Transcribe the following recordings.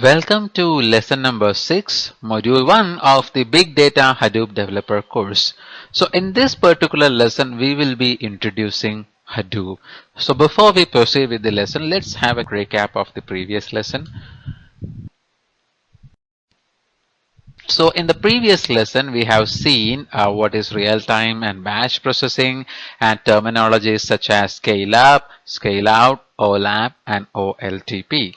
Welcome to lesson number 6, module 1 of the Big Data Hadoop Developer course. So in this particular lesson, we will be introducing Hadoop. So before we proceed with the lesson, let's have a recap of the previous lesson. So in the previous lesson, we have seen what is real-time and batch processing and terminologies such as scale up, scale out, OLAP, and OLTP.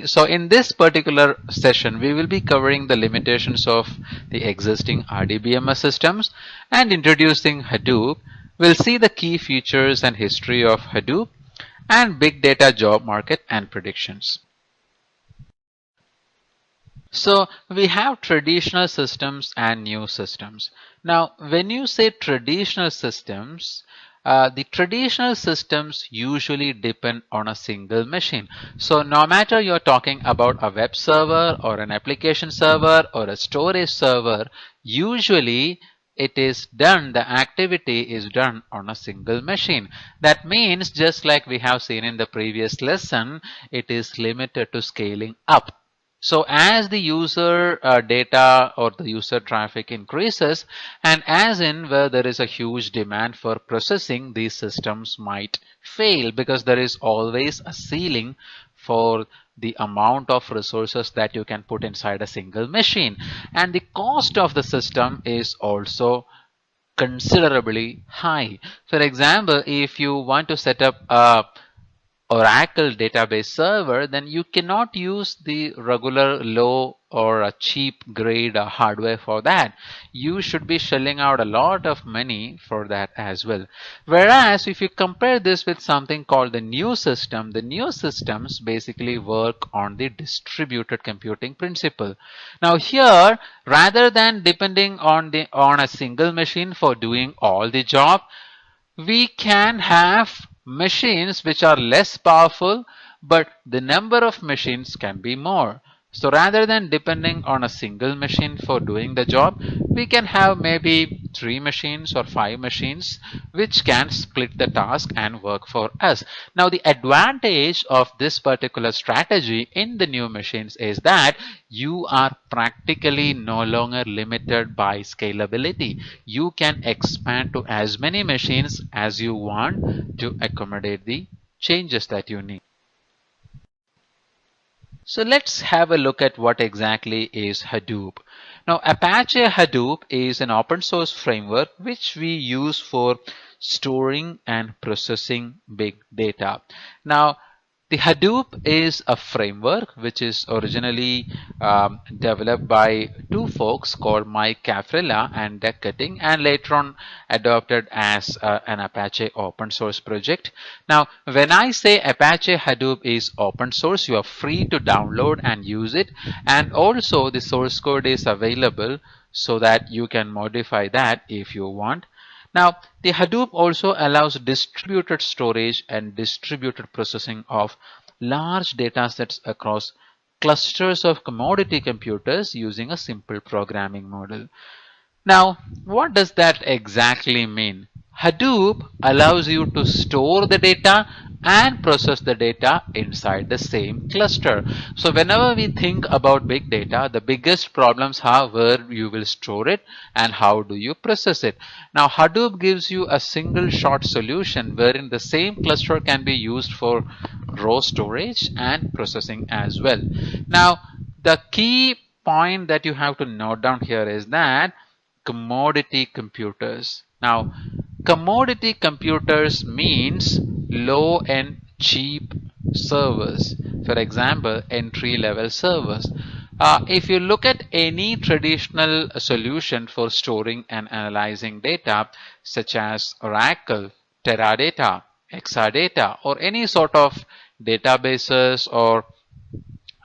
So in this particular session, we will be covering the limitations of the existing RDBMS systems and introducing Hadoop. We'll see the key features and history of Hadoop and big data job market and predictions. So we have traditional systems and new systems. Now, when you say traditional systems, the traditional systems usually depend on a single machine. So no matter you're talking about a web server or an application server or a storage server, usually it is done, the activity is done on a single machine. That means, just like we have seen in the previous lesson, it is limited to scaling up. So as the user data or the user traffic increases, and as in where there is a huge demand for processing, these systems might fail because there is always a ceiling for the amount of resources that you can put inside a single machine. And the cost of the system is also considerably high. For example, if you want to set up a Oracle database server, then you cannot use the regular low or a cheap grade hardware for that. You should be shelling out a lot of money for that as well. Whereas if you compare this with something called the new system, the new systems basically work on the distributed computing principle. Now here, rather than depending on a single machine for doing all the job, we can have machines which are less powerful, but the number of machines can be more. So rather than depending on a single machine for doing the job, we can have maybe 3 machines or 5 machines which can split the task and work for us. Now the advantage of this particular strategy in the new machines is that you are practically no longer limited by scalability. You can expand to as many machines as you want to accommodate the changes that you need. So let's have a look at what exactly is Hadoop. Now Apache Hadoop is an open source framework which we use for storing and processing big data. Now the Hadoop is a framework which is originally developed by two folks called Mike Cafrilla and Doug Cutting, and later on adopted as an Apache open source project. Now, when I say Apache Hadoop is open source, you are free to download and use it, and also the source code is available so that you can modify that if you want. Now, the Hadoop also allows distributed storage and distributed processing of large data sets across clusters of commodity computers using a simple programming model. Now, what does that exactly mean? Hadoop allows you to store the data and process the data inside the same cluster. So whenever we think about big data, the biggest problems are where you will store it and how do you process it. Now Hadoop gives you a single shot solution wherein the same cluster can be used for raw storage and processing as well. Now the key point that you have to note down here is that commodity computers. Now commodity computers means low and cheap servers. For example, entry-level servers. If you look at any traditional solution for storing and analyzing data, such as Oracle, Teradata, Exadata, or any sort of databases or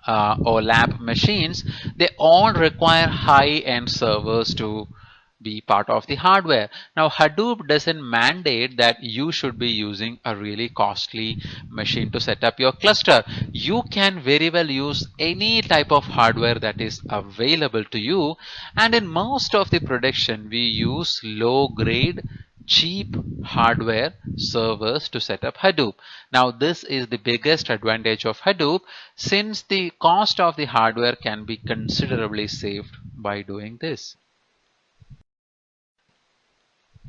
lab machines, they all require high-end servers to be part of the hardware. Now Hadoop doesn't mandate that you should be using a really costly machine to set up your cluster. You can very well use any type of hardware that is available to you, and in most of the production we use low grade cheap hardware servers to set up Hadoop. Now this is the biggest advantage of Hadoop, since the cost of the hardware can be considerably saved by doing this.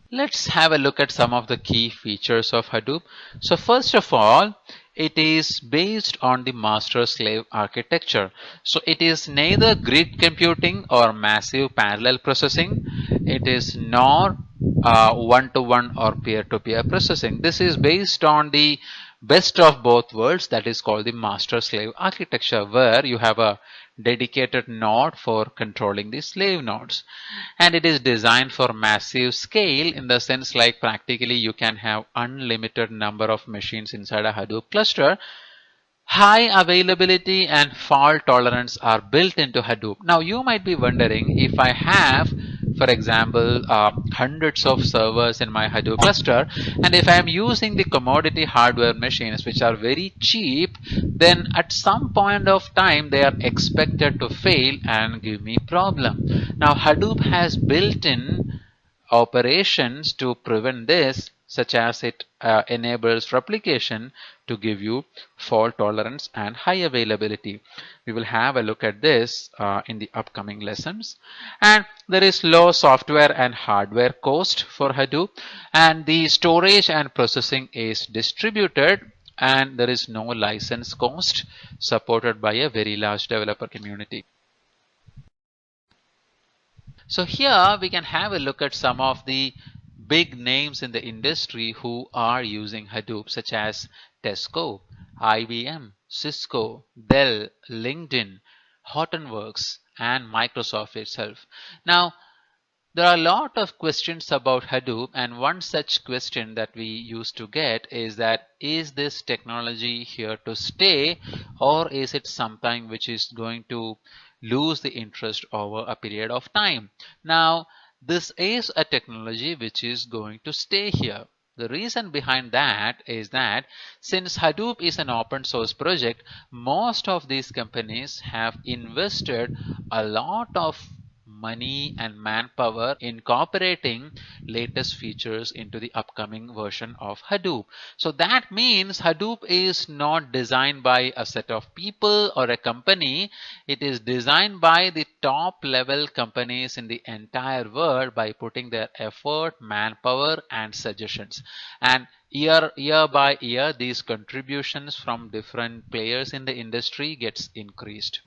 Let's have a look at some of the key features of Hadoop. So first of all, it is based on the master-slave architecture. So it is neither grid computing or massive parallel processing. It is nor one-to-one or peer-to-peer processing. This is based on the best of both worlds, that is called the master-slave architecture, where you have a dedicated node for controlling the slave nodes, and it is designed for massive scale, in the sense like practically you can have unlimited number of machines inside a Hadoop cluster. High availability and fault tolerance are built into Hadoop. Now you might be wondering, if I have, for example, hundreds of servers in my Hadoop cluster, and if I am using the commodity hardware machines which are very cheap, then at some point of time they are expected to fail and give me problem. Now Hadoop has built-in operations to prevent this, such as it enables replication to give you fault tolerance and high availability. We will have a look at this in the upcoming lessons. And there is low software and hardware cost for Hadoop, and the storage and processing is distributed, and there is no license cost, supported by a very large developer community. So here we can have a look at some of the big names in the industry who are using Hadoop, such as Tesco, IBM, Cisco, Dell, LinkedIn, Hortonworks, and Microsoft itself. Now, there are a lot of questions about Hadoop, and one such question that we used to get is that, is this technology here to stay, or is it something which is going to lose the interest over a period of time? Now, this is a technology which is going to stay here. The reason behind that is that since Hadoop is an open source project, most of these companies have invested a lot of money and manpower incorporating latest features into the upcoming version of Hadoop. So that means Hadoop is not designed by a set of people or a company. It is designed by the top level companies in the entire world by putting their effort, manpower, and suggestions. And year by year, these contributions from different players in the industry gets increased.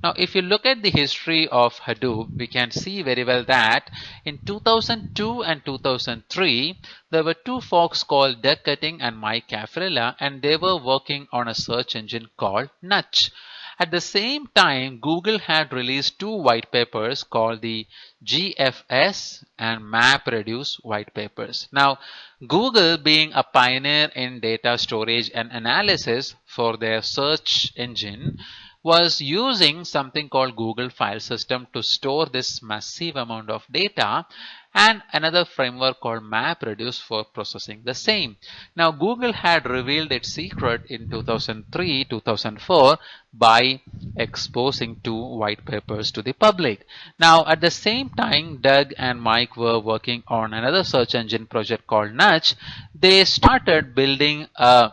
Now, if you look at the history of Hadoop, we can see very well that in 2002 and 2003, there were two folks called Doug Cutting and Mike Caffarella, and they were working on a search engine called Nutch. At the same time, Google had released two white papers called the GFS and MapReduce white papers. Now, Google, being a pioneer in data storage and analysis for their search engine, was using something called Google File System to store this massive amount of data, and another framework called MapReduce for processing the same. Now, Google had revealed its secret in 2003-2004 by exposing two white papers to the public. Now, at the same time, Doug and Mike were working on another search engine project called Nudge. They started building a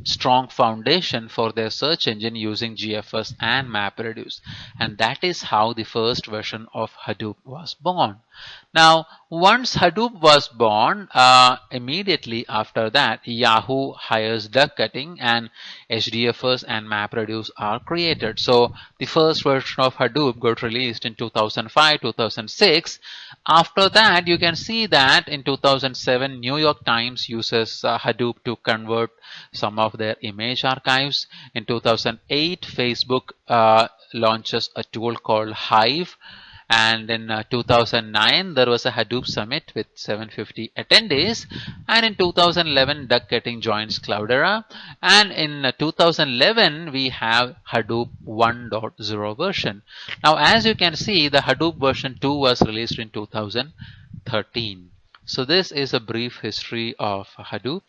strong foundation for their search engine using GFS and MapReduce, and that is how the first version of Hadoop was born. Now, once Hadoop was born, immediately after that, Yahoo hires Doug Cutting, and HDFS and MapReduce are created. So the first version of Hadoop got released in 2005-2006. After that, you can see that in 2007, New York Times uses Hadoop to convert some of their image archives. In 2008, Facebook launches a tool called Hive. And in 2009, there was a Hadoop summit with 750 attendees. And in 2011, Doug Cutting joins Cloudera. And in 2011, we have Hadoop 1.0 version. Now, as you can see, the Hadoop version 2 was released in 2013. So this is a brief history of Hadoop.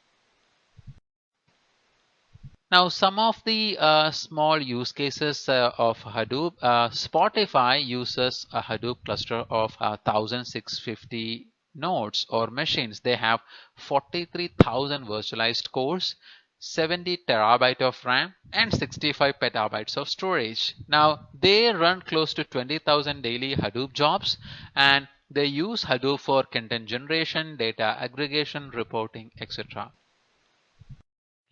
Now, some of the small use cases of Hadoop, Spotify uses a Hadoop cluster of 1650 nodes or machines. They have 43,000 virtualized cores, 70 terabyte of RAM, and 65 petabytes of storage. Now, they run close to 20,000 daily Hadoop jobs, and they use Hadoop for content generation, data aggregation, reporting, etc.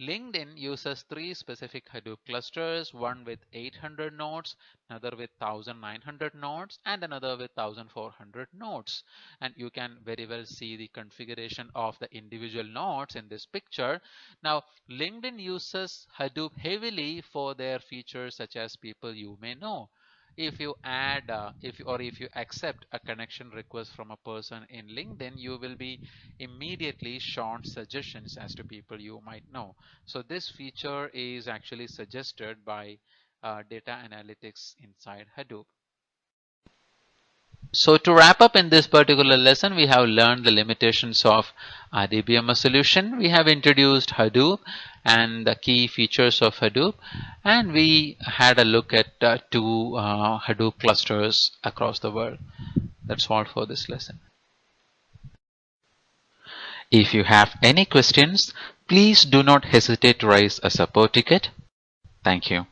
LinkedIn uses three specific Hadoop clusters, one with 800 nodes, another with 1900 nodes, and another with 1400 nodes. And you can very well see the configuration of the individual nodes in this picture. Now, LinkedIn uses Hadoop heavily for their features such as people you may know. If you add if you accept a connection request from a person in LinkedIn, you will be immediately shown suggestions as to people you might know. So this feature is actually suggested by data analytics inside Hadoop. So to wrap up in this particular lesson, we have learned the limitations of RDBMS solution. We have introduced Hadoop and the key features of Hadoop, and we had a look at two Hadoop clusters across the world. That's all for this lesson. If you have any questions, please do not hesitate to raise a support ticket. Thank you.